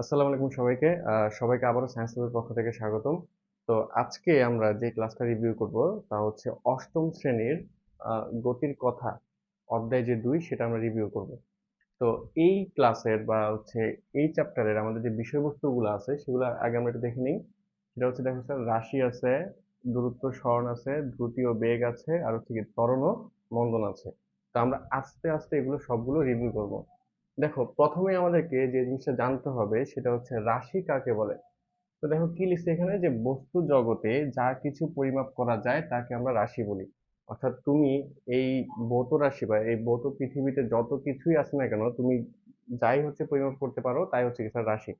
আসসালামু আলাইকুম সবাইকে। সবাইকে আবারও সায়েন্স ল্যাবের পক্ষ থেকে স্বাগতম। তো আজকে আমরা যে ক্লাসটা রিভিউ করব তা হচ্ছে অষ্টম শ্রেণীর গতির কথা অধ্যায় যে 2 সেটা আমরা রিভিউ করব। তো এই ক্লাসের বা হচ্ছে এই চ্যাপ্টারের আমাদের যে বিষয়বস্তুগুলো আছে সেগুলো আগে আমরা একটু দেখে নিই। সেটা হচ্ছে দেখো স্যার, রাশি আছে, দূরত্ব সরণ আছে, দ্রুতি ও বেগ আছে, আর হচ্ছে কি ত্বরণ ও মন্দন আছে। তো আমরা আস্তে আস্তে এগুলো সবগুলো রিভিউ করব। দেখো, প্রথমে আমাদেরকে যে জিনিসটা জানতে হবে সেটা হচ্ছে রাশি কাকে বলে। তো দেখো কি লিখছে এখানে, যে বস্তু জগতে যা কিছু পরিমাপ করা যায় তাকে আমরা রাশি বলি। অর্থাৎ তুমি এই ভৌত রাশি বা এই ভৌত পৃথিবীতে যত কিছুই আছে না কেন, তুমি যাই হচ্ছে পরিমাপ করতে পারো তাই হচ্ছে কি স্যার রাশি।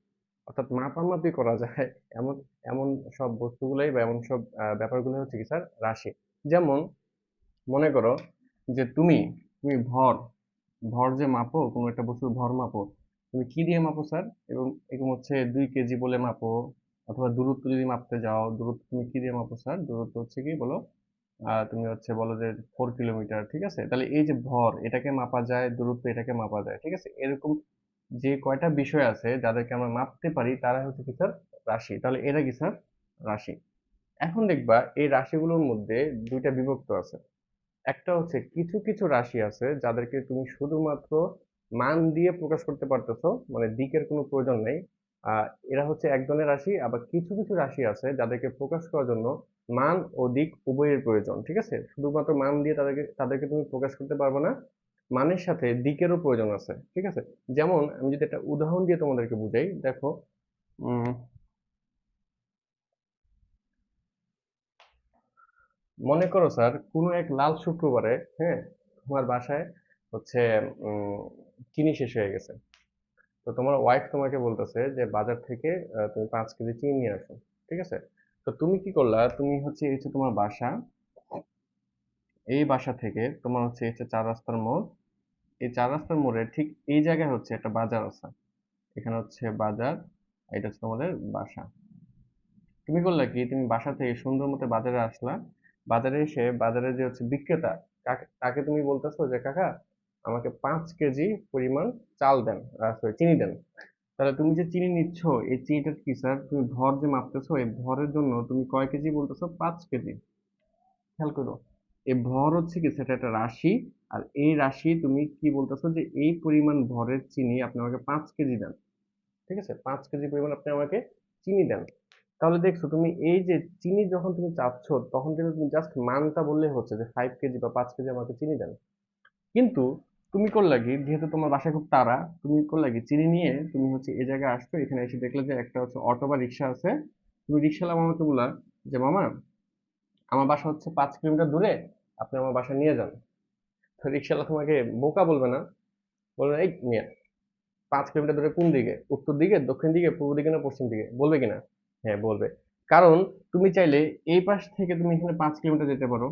অর্থাৎ মাপামাপি করা যায় এমন এমন সব বস্তুগুলোই বা এমন সব ব্যাপারগুলো হচ্ছে কি স্যার রাশি। যেমন মনে করো যে তুমি তুমি ভর ভর যে মাপো, কোনো একটা বস্তুর ভর মাপো, তুমি কি দিয়ে মাপো স্যার? এবং এরকম হচ্ছে 2 কেজি বলে মাপো। অথবা দূরত্ব যদি মাপতে যাও, দূরত্ব তুমি কি দিয়ে মাপো স্যার? দূরত্ব হচ্ছে কি বলো? তুমি হচ্ছে বলো যে 4 কিলোমিটার, ঠিক আছে? তাহলে এই যে ভর এটাকে মাপা যায়, দূরত্ব এটাকে মাপা যায়, ঠিক আছে? এরকম যে কয়টা বিষয় আছে যাদেরকে আমরা মাপতে পারি তারা হচ্ছে কি স্যার রাশি। তাহলে এরা কি স্যার রাশি। এখন দেখবা এই রাশিগুলোর মধ্যে দুইটা বিভক্ত আছে। একটা হচ্ছে কিছু কিছু রাশি আছে যাদেরকে তুমি শুধুমাত্র মান দিয়ে প্রকাশ করতে পারতেছো, মানে দিকের কোনো প্রয়োজন নেই। এরা হচ্ছে এক ধরনের রাশি। আবার কিছু কিছু রাশি আছে যাদেরকে প্রকাশ করার জন্য মান ও দিক উভয়ের প্রয়োজন, ঠিক আছে? শুধুমাত্র মান দিয়ে তাদেরকে তাদেরকে তুমি প্রকাশ করতে পারবে না, মানের সাথে দিকেরও প্রয়োজন আছে, ঠিক আছে? যেমন আমি যদি একটা উদাহরণ দিয়ে তোমাদেরকে বুঝাই, দেখো, উম মনে করো স্যার, কোনো এক লাল শুক্রবারে, হ্যাঁ, তোমার বাসায় হচ্ছে উম চিনি শেষ হয়ে গেছে। তো তোমার ওয়াইফ তোমাকে বলতেছে যে বাজার থেকে তুমি 5 কেজি চিনি নিয়ে আসো, ঠিক আছে? তো তুমি কি করলা, তুমি হচ্ছে এই হচ্ছে তোমার বাসা, এই বাসা থেকে তোমার হচ্ছে এই হচ্ছে 4 রাস্তার মোড়, এই 4 রাস্তার মোড়ে ঠিক এই জায়গায় হচ্ছে একটা বাজার আছে। এখানে হচ্ছে বাজার, এটা হচ্ছে তোমাদের বাসা। তুমি করলা কি, তুমি বাসা থেকে সুন্দর মতো বাজারে আসলা। বাজারে এসে বাজারে যে হচ্ছে বিক্রেতা, তাকে তুমি বলতেছো যে কাকা, আমাকে 5 কেজি পরিমাণ চাল দেন, সরি চিনি দেন। তাহলে তুমি যে চিনি নিচ্ছ, এই চিনিটার কি স্যার, তুমি ভর যে মাপতেছো এই ভরের জন্য তুমি কয় কেজি বলতেছো? 5 কেজি। খেয়াল করো, এই ভর হচ্ছে কি সেটা একটা রাশি। আর এই রাশি তুমি কি বলতেছো যে এই পরিমাণ ভরের চিনি আপনি আমাকে 5 কেজি দেন, ঠিক আছে? 5 কেজি পরিমাণ আপনি আমাকে চিনি দেন। তাহলে দেখছো তুমি এই যে চিনি যখন তুমি চাচ্ছ, তখন কিন্তু তুমি জাস্ট মানটা বললেই হচ্ছে যে 5 কেজি বা 5 কেজি আমাকে চিনি দেন। কিন্তু তুমি করলা কি, যেহেতু তোমার বাসায় খুব তাড়া, তুমি করলা কি চিনি নিয়ে তুমি হচ্ছে এই জায়গায় আসছো, এখানে এসে দেখলে যে একটা হচ্ছে অটো বা রিক্সা আছে। তুমি রিক্সাওয়ালা মামাকে বললা যে মামা, আমার বাসা হচ্ছে 5 কিলোমিটার দূরে, আপনি আমার বাসা নিয়ে যান। তো রিক্সাওয়ালা তোমাকে বোকা বলবে না, বলবে এই মিয়া, 5 কিলোমিটার দূরে কোন দিকে? উত্তর দিকে, দক্ষিণ দিকে, পূর্ব দিকে না পশ্চিম দিকে? বলবে কিনা? হ্যাঁ বলবে। কারণ তুমি চাইলে এই পাশ থেকে তুমি এখানে 5 কিলোমিটার যেতে পারো,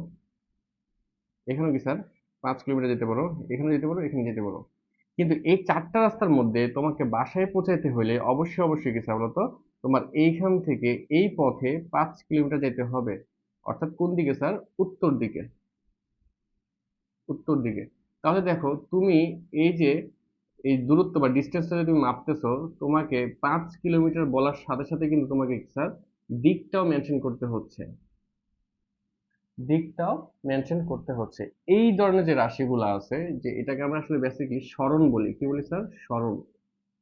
এখানেও কি স্যার 5 কিলোমিটার যেতে পারো, এখানে যেতে পারো, এখানে যেতে পারো। কিন্তু এই 4টা রাস্তার মধ্যে তোমাকে বাসায় পৌঁছাইতে হলে অবশ্যই অবশ্যই কি স্যার বলতো, তোমার এইখান থেকে এই পথে 5 কিলোমিটার যেতে হবে। অর্থাৎ কোন দিকে স্যার? উত্তর দিকে। উত্তর দিকে। তাহলে দেখো তুমি এই যে এই দূরত্ব বা ডিস্টেন্সটা যে তুমি মাপতেছো, তোমাকে 5 কিলোমিটার বলার সাথে সাথে কিন্তু তোমাকে কি স্যার দিকটাও মেনশন করতে হচ্ছে। দিকটাও মেনশন করতে হচ্ছে। এই ধরনের যে রাশিগুলো আছে, যে এটাকে আমরা আসলে বেসিক্যালি সরণ বলি। কি বলি স্যার? সরণ।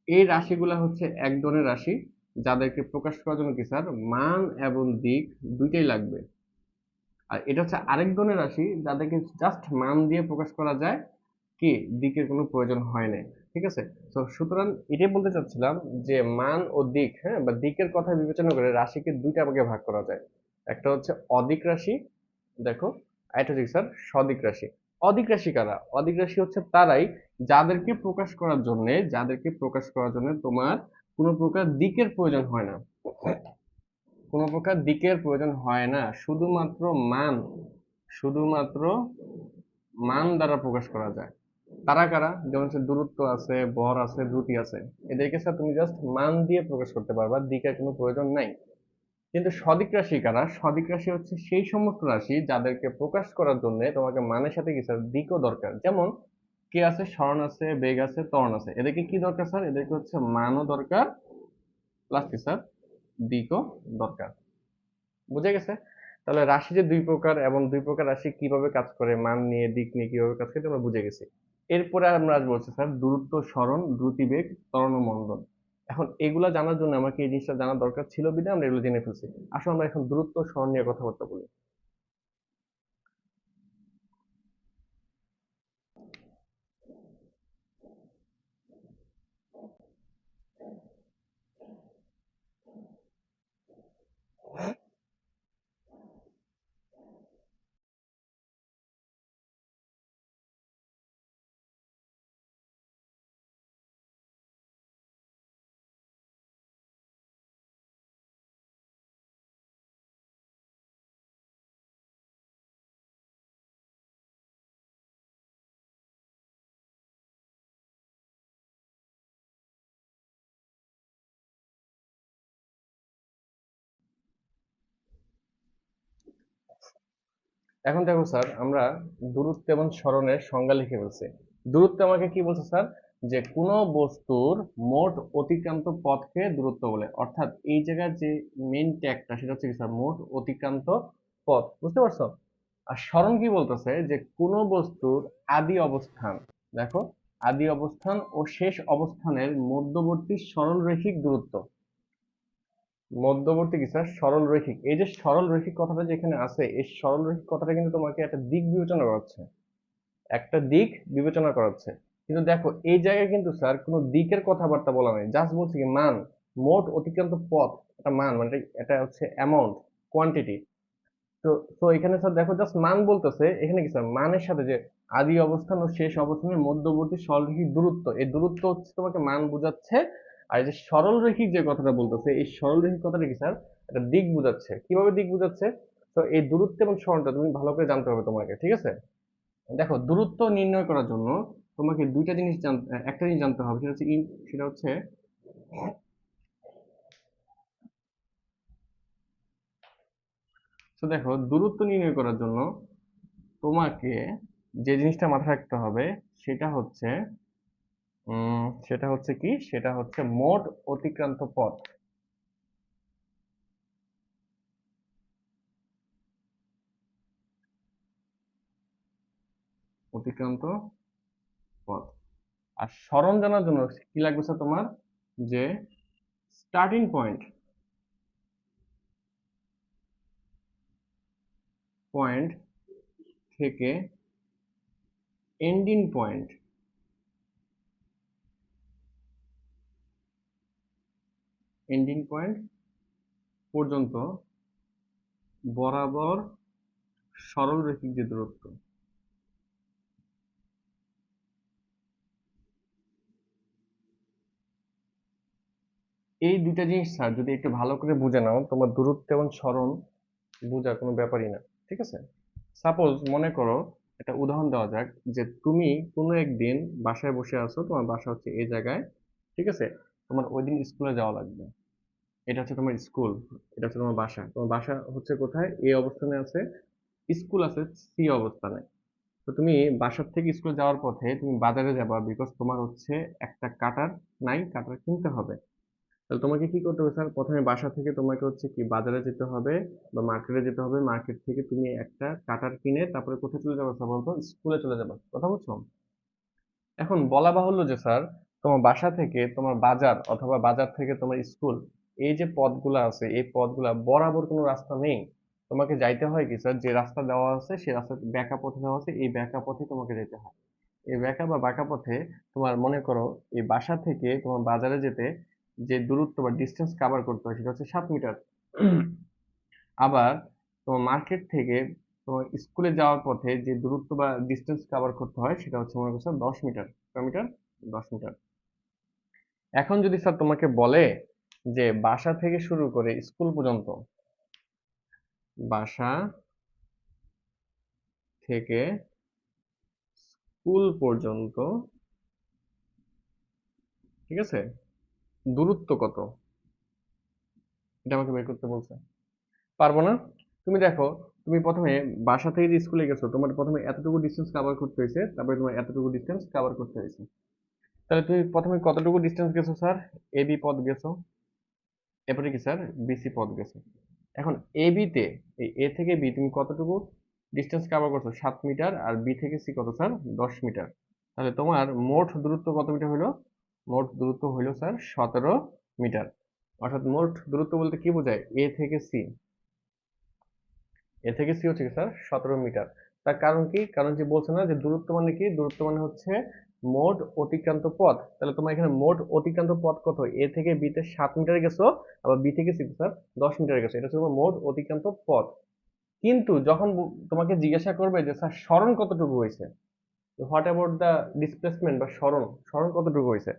এই রাশিগুলা হচ্ছে এক ধরনের রাশি যাদেরকে প্রকাশ করার জন্য কি স্যার মান এবং দিক দুইটাই লাগবে। আর এটা হচ্ছে আরেক ধরনের রাশি যাদেরকে জাস্ট মান দিয়ে প্রকাশ করা যায়, কি দিকের কোনো প্রয়োজন হয় না, ঠিক আছে? তো সুতরাং এটাই বলতে চাচ্ছিলাম যে মান ও দিক, হ্যাঁ, বা দিকের কথা বিবেচনা করে রাশিকে দুইটা ভাগে ভাগ করা যায়। একটা হচ্ছে অদিক রাশি, দেখো, আরেকটা হচ্ছে স্যার সদিক রাশি। অদিক রাশি কারা? অদিক রাশি হচ্ছে তারাই যাদেরকে প্রকাশ করার জন্য তোমার কোনো প্রকার দিকের প্রয়োজন হয় না। কোনো প্রকার দিকের প্রয়োজন হয় না, শুধুমাত্র মান, শুধুমাত্র মান দ্বারা প্রকাশ করা যায়। তারা কারা? যেমন হচ্ছে দূরত্ব আছে, ভর আছে, দ্রুতি আছে। এদেরকে স্যার তুমি জাস্ট মান দিয়ে প্রকাশ করতে পারবা, দিকের কোনো প্রয়োজন নাই। কিন্তু সদিক রাশি কারা? সদিক রাশি হচ্ছে সেই সমস্ত রাশি যাদেরকে প্রকাশ করার জন্য তোমাকে মানের সাথে কি স্যার দিকও দরকার। যেমন কি আছে? স্মরণ আছে, বেগ আছে, ত্বরণ আছে। এদেরকে কি দরকার স্যার? এদেরকে হচ্ছে মানও দরকার, প্লাস কি স্যার, দিকও দরকার। বুঝে গেছে? তাহলে রাশি যে দুই প্রকার এবং দুই প্রকার রাশি কিভাবে কাজ করে, মান নিয়ে দিক নিয়ে কিভাবে কাজ করে, এটা আমরা বুঝে গেছি। এরপরে আমরা আসবো হচ্ছে স্যার দূরত্ব, সরণ, দ্রুতিবেগ, ত্বরণ ও মন্দন। এখন এগুলা জানার জন্য আমাকে এই জিনিসটা জানার দরকার ছিল বিধায় আমরা এগুলো জেনে ফেলছি। আসলে আমরা এখন দূরত্ব সরণ নিয়ে কথাবার্তা বলি। এখন দেখো স্যার, আমরা দূরত্ব এবং সরণের সংজ্ঞা লিখে ফেলছি। দূরত্ব আমাকে কি বলছে স্যার, যে কোনো বস্তুর মোট অতিক্রান্ত পথকে দূরত্ব বলে। অর্থাৎ এই জায়গার যে মেইন ট্যাগটা সেটা হচ্ছে কি স্যার, মোট অতিক্রান্ত পথ। বুঝতে পারছো? আর সরণ কি বলতেছে, যে কোনো বস্তুর আদি অবস্থান, দেখো, আদি অবস্থান ও শেষ অবস্থানের মধ্যবর্তী সরলরৈখিক দূরত্ব। মধ্যবর্তী কি স্যার, সরল রৈখিক। এই যে সরল রৈখিক কথাটা যেখানে আছে, এই সরল রৈখিক কথাটা কিন্তু তোমাকে একটা দিক বিবেচনা করাচ্ছে, একটা দিক বিবেচনা করাচ্ছে। কিন্তু দেখো এই জায়গায় কিন্তু স্যার কোনো দিকের কথাবার্তা বলা নেই, জাস্ট বলছে কি মান, মোট অতিক্রান্ত পথ, একটা মান, মানে এটা হচ্ছে অ্যামাউন্ট, কোয়ান্টিটি। তো তো এখানে স্যার দেখো জাস্ট মান বলতেছে, এখানে কি স্যার মানের সাথে যে আদি অবস্থান ও শেষ অবস্থানের মধ্যবর্তী সরলরৈখিক দূরত্ব, এই দূরত্ব হচ্ছে তোমাকে মান বোঝাচ্ছে। আর এই যে সরলরৈখিক যে কথাটা বলতেছে, এই সরলরৈখিক কথাটা কি স্যার, একটা দিক বোঝাচ্ছে। কিভাবে দিক বোঝাচ্ছে? তো এই দূরত্ব এবং সরণটা তুমি ভালো করে জানতে হবে তোমাকে, ঠিক আছে? দেখো দূরত্ব নির্ণয় করার জন্য তোমাকে দুইটা জিনিস একটা জিনিস জানতে হবে, সেটা হচ্ছে সেটা হচ্ছে, তো দেখো দূরত্ব নির্ণয় করার জন্য তোমাকে যে জিনিসটা মাথায় রাখতে হবে সেটা হচ্ছে, সেটা হচ্ছে কি, সেটা হচ্ছে মোট অতিক্রান্ত পথ। অতিক্রান্ত পথ। আর সরণ জানার জন্য কি লাগবে স্যার তোমার, যে স্টার্টিং পয়েন্ট, পয়েন্ট থেকে এন্ডিং পয়েন্ট, এন্ডিং পয়েন্ট পর্যন্ত বরাবর সরলরৈখিক যে দূরত্ব। এই দুইটা জিনিস স্যার যদি একটু ভালো করে বুঝে নাও, তোমার দূরত্ব এবং সরণ বোঝা কোনো ব্যাপারই না। ঠিক আছে? সাপোজ মনে করো, একটা উদাহরণ দেওয়া যাক, যে তুমি কোনো একদিন বাসায় বসে আছো, তোমার বাসা হচ্ছে এই জায়গায়, ঠিক আছে? তোমার ওই দিন স্কুলে যাওয়া লাগবে। এটা হচ্ছে তোমার স্কুল, এটা হচ্ছে তোমার বাসা। তোমার বাসা হচ্ছে কোথায়, এ অবস্থানে আছে, স্কুল আছে সি অবস্থানে। তো তুমি বাসার থেকে স্কুলে যাওয়ার পথে তুমি বাজারে যাবা, বিকজ তোমার হচ্ছে একটা কাটার নাই, কাটার কিনতে হবে। তাহলে তোমাকে কি করতে হবে স্যার, প্রথমে বাসা থেকে তোমাকে হচ্ছে কি বাজারে যেতে হবে বা মার্কেটে যেতে হবে, মার্কেট থেকে তুমি একটা কাটার কিনে তারপরে কোথায় চলে যাবে স্যার বলতো, স্কুলে চলে যাবে। কথা বুঝছো? এখন বলা বাহুল্য যে স্যার, তোমার বাসা থেকে তোমার বাজার অথবা বাজার থেকে তোমার স্কুল, এই যে পথগুলো আছে এই পথগুলা বরাবর কোনো রাস্তা নেই। তোমাকে যাইতে হয় কি স্যার, যে রাস্তা দেওয়া আছে সেই রাস্তা ব্যাকা পথে দেওয়া আছে, এই ব্যাকা পথে তোমাকে যেতে হয়। এই ব্যাকা বা বাঁকা পথে তোমার মনে করো এই বাসা থেকে তোমার বাজারে যেতে যে দূরত্ব বা ডিস্টেন্স কভার করতে হয় সেটা হচ্ছে 7 মিটার। আবার তোমার মার্কেট থেকে তোমার স্কুলে যাওয়ার পথে যে দূরত্ব বা ডিস্টেন্স কভার করতে হয় সেটা হচ্ছে মনে করছো 10 মিটার। কয় মিটার? 10 মিটার। এখন যদি স্যার তোমাকে বলে যে বাসা থেকে শুরু করে স্কুল পর্যন্ত, বাসা থেকে স্কুল পর্যন্ত, ঠিক আছে, দূরত্ব কত, এটা আমাকে বের করতে বলছে। পারবো না? তুমি দেখো, তুমি প্রথমে বাসা থেকে যে স্কুলে গেছো, তোমার প্রথমে এতটুকু ডিস্টেন্স কভার করতে হয়েছে, তারপরে তোমার এতটুকু ডিস্টেন্স কভার করতে হয়েছে। তাহলে তুমি প্রথমে কতটুকু ডিস্টেন্স গেছো স্যার, এবি পথ গেছো, এরপরে কি স্যার বিসি পথ গেছে। এখন এ বিতে, এই এ থেকে বি তুমি কতটুকু ডিস্টেন্স কভার করছো? 7 মিটার। আর বি থেকে সি কত স্যার? 10 মিটার। তাহলে তোমার মোট দূরত্ব কত মিটার হলো? মোট দূরত্ব হইলো স্যার 17 মিটার। অর্থাৎ মোট দূরত্ব বলতে কি বোঝায়? এ থেকে সি, এ থেকে সি হচ্ছে কি স্যার 17 মিটার। তার কারণ কি? কারণ যে বলছে না যে দূরত্ব মানে কি? দূরত্ব মানে হচ্ছে মোট অতিক্রান্ত পথ। তাহলে তোমার এখানে মোট অতিক্রান্ত পথ কত? এ থেকে বি তে 7 মিটার গেছো, আবার বি থেকে সি তে স্যার 10 মিটার গেছো। এটা হচ্ছে তোমার মোট অতিক্রান্ত পথ। কিন্তু যখন তোমাকে জিজ্ঞাসা করবে যে স্যার সরণ কতটুকু হয়েছে, হোয়াট অ্যাবাউট দ্য ডিসপ্লেসমেন্ট বা সরণ, সরণ কতটুকু হয়েছে?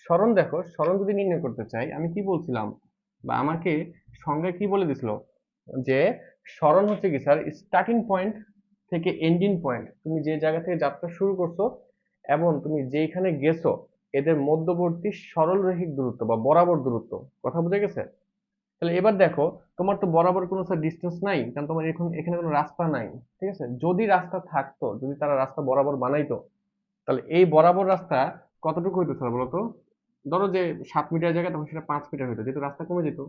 সরণ দেখো, সরণ যদি নির্ণয় করতে চাই আমি কি বলছিলাম, বা আমাকে সংজ্ঞায় কি বলে দিছিল, যে সরণ হচ্ছে কি স্যার স্টার্টিং পয়েন্ট থেকে এন্ডিং পয়েন্ট, তুমি যে জায়গা থেকে যাত্রা শুরু করছো এবং তুমি যেখানে গেছো এদের মধ্যবর্তী সরল রৈখিক দূরত্ব বা বরাবর দূরত্ব। কথা বুঝে গেছে? তাহলে এবার দেখো, তোমার তো বরাবর কোনো স্যার ডিস্টেন্স নাই, কারণ তোমার এখন এখানে কোনো রাস্তা নাই। ঠিক আছে, যদি রাস্তা থাকতো, যদি তারা রাস্তা বরাবর বানাইতো, তাহলে এই বরাবর রাস্তা কতটুকু হইতো স্যার বলতো? ধরো যে 7 মিটার জায়গায় তখন সেটা 5 মিটার হইতো, যেহেতু রাস্তা কমে যেত।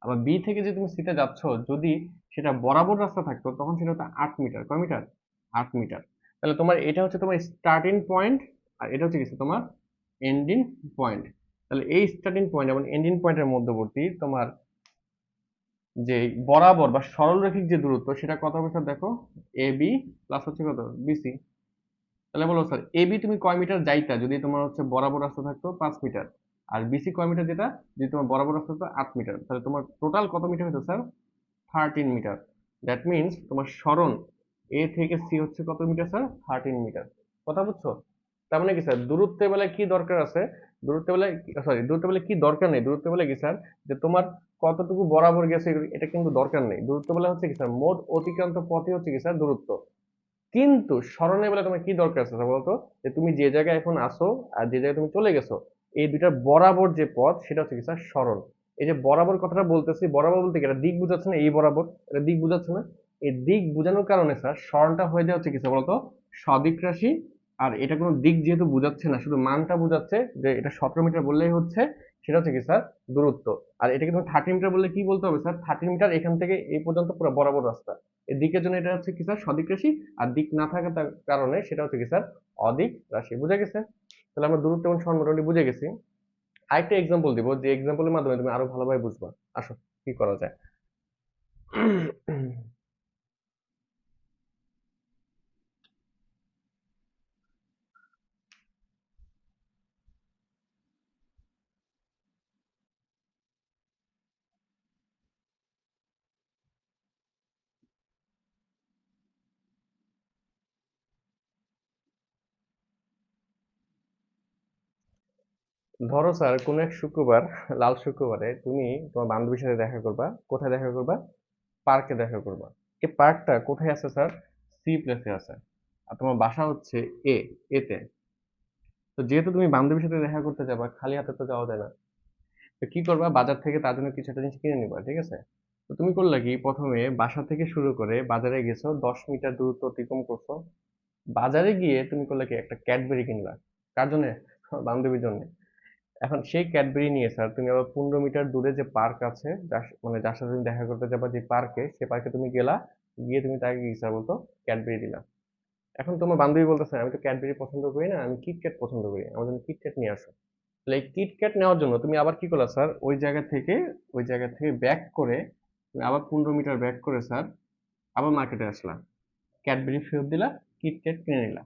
আবার বি থেকে যে তুমি সিতে যাচ্ছ, যদি সেটা বরাবর রাস্তা থাকতো তখন সেটা হতো 8 মিটার। কয় মিটার? 8 মিটার। তাহলে তোমার এটা হচ্ছে তোমার স্টার্টিং পয়েন্ট, আর এটা হচ্ছে কিছু তোমার এন্ডিং পয়েন্ট। তাহলে এই স্টার্টিং পয়েন্ট এবং এন্ডিং পয়েন্টের মধ্যবর্তী তোমার যে বরাবর বা সরলরেখিক যে দূরত্ব সেটা কত হবে স্যার? দেখো, এ বি প্লাস হচ্ছে কত? বিসি। তাহলে বলো স্যার এ বি তুমি কয় মিটার যাইতা যদি তোমার হচ্ছে বরাবর রাস্তা থাকতো 5 মিটার, আর বিসি কয় মিটার যেটা যদি তোমার বরাবর রাস্তা থাকতো 8 মিটার, তাহলে তোমার টোটাল কত মিটার হতো স্যার? 13 মিটার। দ্যাট মিনস তোমার সরণ এ থেকে সি হচ্ছে কত মিটার স্যার? 13 মিটার। কথা বুঝছো? তার মানে কি স্যার দূরত্বের বেলায় কি দরকার আছে? দূরত্বের বেলায়, সরি, দূরত্বের বেলায় কি দরকার নেই? দূরত্বের বেলায় কি স্যার, যে তোমার কতটুকু বরাবর গেছে এটা কিন্তু দরকার নেই। দূরত্ব বেলা হচ্ছে কি স্যার মোট অতিক্রান্ত পথই হচ্ছে কি স্যার দূরত্ব। কিন্তু স্মরণের বেলা তোমার কি দরকার আছে স্যার বলতো? যে তুমি যে জায়গায় এখন আসো আর যে জায়গায় তুমি চলে গেছো, এই দুইটার বরাবর যে পথ সেটা হচ্ছে কি স্যার স্মরণ। এই যে বরাবর কথাটা বলতেছি, বরাবর বলতে কি এটা দিক বুঝাচ্ছে না? এই বরাবর এটা দিক বুঝাচ্ছে না? এই দিক বোঝানোর কারণে স্যার স্মরণটা হয়ে যায় হচ্ছে কি স্যার বলতো? সদিক রাশি। আর এটা কোনো দিক যেহেতু বুঝাচ্ছে না, শুধু মানটা বুঝাচ্ছে, যে এটা 17 মিটার বললেই হচ্ছে সেটা হচ্ছে কি স্যার দূরত্ব। আর এটাকে তুমি 30 মিটার বললে কি বলতে হবে স্যার? 30 মিটার এখান থেকে এই পর্যন্ত পুরো বরাবর রাস্তা। এই দিকের জন্য এটা হচ্ছে কি স্যার সদিক রাশি। আর দিক না থাকার কারণে সেটা হচ্ছে কি স্যার অদিক রাশি। বুঝে গেছে? তাহলে আমরা দূরত্ব এবং সরণ মোটামুটি বুঝে গেছি। আরেকটা এক্সাম্পল দিব, যে এক্সাম্পলের মাধ্যমে তুমি আরো ভালোভাবে বুঝবা। আসো কি করা যায়। ধরো স্যার কোনো এক শুক্রবার, লাল শুক্রবারে তুমি তোমার বান্ধবীর সাথে দেখা করবা। কোথায় দেখা করবা? পার্কে দেখা করবা। এই পার্কটা কোথায় আছে স্যার? সি প্লেসে আছে। আর তোমার বাসা হচ্ছে এ, এতে। তো যেহেতু তুমি বান্ধবীর সাথে দেখা করতে যাবা, খালি হাতে তো যাওয়া যায় না। তো কি করবা? বাজার থেকে তার জন্য কিছু একটা জিনিস কিনে নিবা। ঠিক আছে? তো তুমি করলা কি, প্রথমে বাসা থেকে শুরু করে বাজারে গেছো, 10 মিটার দূরত্ব অতিক্রম করছো। বাজারে গিয়ে তুমি করলা কি, একটা ক্যাডবেরি কিনলা। কার জন্য? বান্ধবীর জন্য। এখন সেই ক্যাডবেরি নিয়ে স্যার তুমি আবার 15 মিটার দূরে যে পার্ক আছে, মানে যার সাথে তুমি দেখা করতে যাবা যে পার্কে, সে পার্কে তুমি গেলা। গিয়ে তুমি তাকে কি স্যার বলতো ক্যাডবেরি দিলা। এখন তোমার বান্ধবী বলতেছে আমি তো ক্যাডবেরি পছন্দ করি না, আমি কিটক্যাট পছন্দ করি, আমার জন্য কিটক্যাট নিয়ে আসো। তাহলে এই কিটক্যাট নেওয়ার জন্য তুমি আবার কি করলা স্যার? ওই জায়গা থেকে ব্যাক করে তুমি আবার 15 মিটার ব্যাক করে স্যার আবার মার্কেটে আসলা। ক্যাডবেরি ফেরত দিলা, কিটক্যাট কিনে নিলা।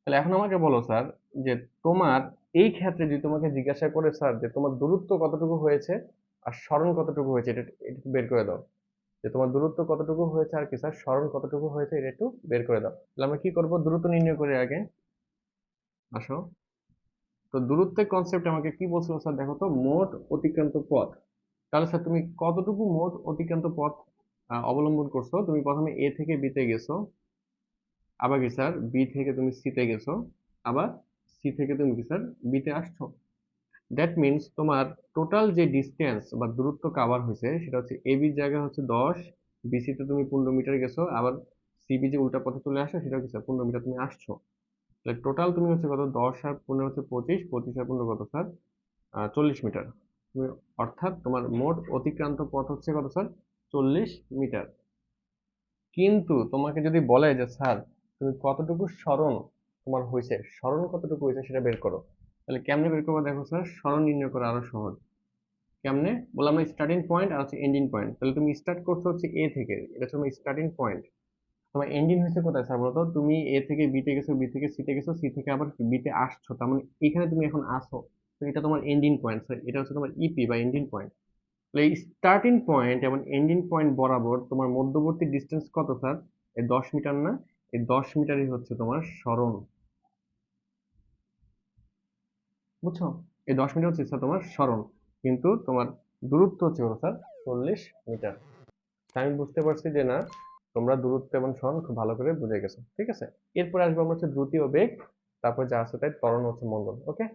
তাহলে এখন আমাকে বলো স্যার, যে তোমার এই ক্ষেত্রে যদি তোমাকে জিজ্ঞাসা করে স্যার যে তোমার দূরত্ব কতটুকু হয়েছে আর সরণ কতটুকু হয়েছে, এটা এটা একটু বের করে দাও। যে তোমার দূরত্ব কতটুকু হয়েছে আর কি স্যার সরণ কতটুকু হয়েছে, এটা একটু বের করে দাও। তাহলে আমরা কি করব? দূরত্ব নির্ণয় করে আগে। আসো। তো দূরত্বের কনসেপ্ট আমাকে কি বলছিল স্যার? দেখো তো, মোট অতিক্রান্ত পথ। তাহলে স্যার তুমি কতটুকু মোট অতিক্রান্ত পথ অবলম্বন করছো? তুমি প্রথমে এ থেকে বি তে গেছো, আবার কি স্যার বি থেকে তুমি সি তে গেছো, আবার সি থেকে তুমি কি স্যার বি তে আসছো। দ্যাট মিনস তোমার টোটাল যে ডিস্টেন্স বা দূরত্ব কাভার হয়েছে সেটা হচ্ছে এ বির জায়গা হচ্ছে 10, বিসি তে তুমি 15 মিটার গেছো, আবার সিবি যে উল্টা পথে চলে আসো সেটা হচ্ছে 15 মিটার তুমি আসছো। তাহলে টোটাল তুমি হচ্ছে কত? 10 আর 15 হচ্ছে 25, 25 আর 15 কত স্যার? 40 মিটার। অর্থাৎ তোমার মোট অতিক্রান্ত পথ হচ্ছে কত স্যার? 40 মিটার। কিন্তু তোমাকে যদি বলে যে স্যার তুমি কতটুকু সরণ তোমার হয়েছে, সরণ কতটুকু হয়েছে সেটা বের করো, তাহলে কেমনে বের করবো দেখো স্যার, সরণ নির্ণয় করা আরো সহজ। কেমনে বললাম না, স্টার্টিং পয়েন্ট আর হচ্ছে এন্ডিং পয়েন্ট। তাহলে তুমি স্টার্ট করছো হচ্ছে এ থেকে, এটা হচ্ছে তোমার স্টার্টিং পয়েন্ট। তোমার এন্ডিং হয়েছে কোথায় স্যার বলতো? তুমি এ থেকে বি তে গেছো, বি থেকে সি তে গেছো, সি থেকে আবার বি তে আসছো, তার মানে এখানে তুমি এখন আসো। তো এটা তোমার এন্ডিং পয়েন্ট স্যার, এটা হচ্ছে তোমার ইপি বা এন্ডিং পয়েন্ট। তাহলে এই স্টার্টিং পয়েন্ট এবং এন্ডিং পয়েন্ট বরাবর তোমার মধ্যবর্তী ডিস্টেন্স কত স্যার? এই 10 মিটার না? এই 10 মিটারই হচ্ছে তোমার সরণ। বুঝছো? এই 10 মিটার হচ্ছে স্যার তোমার সরণ। কিন্তু তোমার দূরত্ব হচ্ছে কত স্যার? 40 মিটার। আমি বুঝতে পারছি যে না, তোমরা দূরত্ব এবং সরণ খুব ভালো করে বুঝে গেছো। ঠিক আছে, এরপরে আসবো আমরা হচ্ছে দ্রুতি ও বেগ, তারপর যা আছে তাই ত্বরণ হচ্ছে মন্দন। ওকে।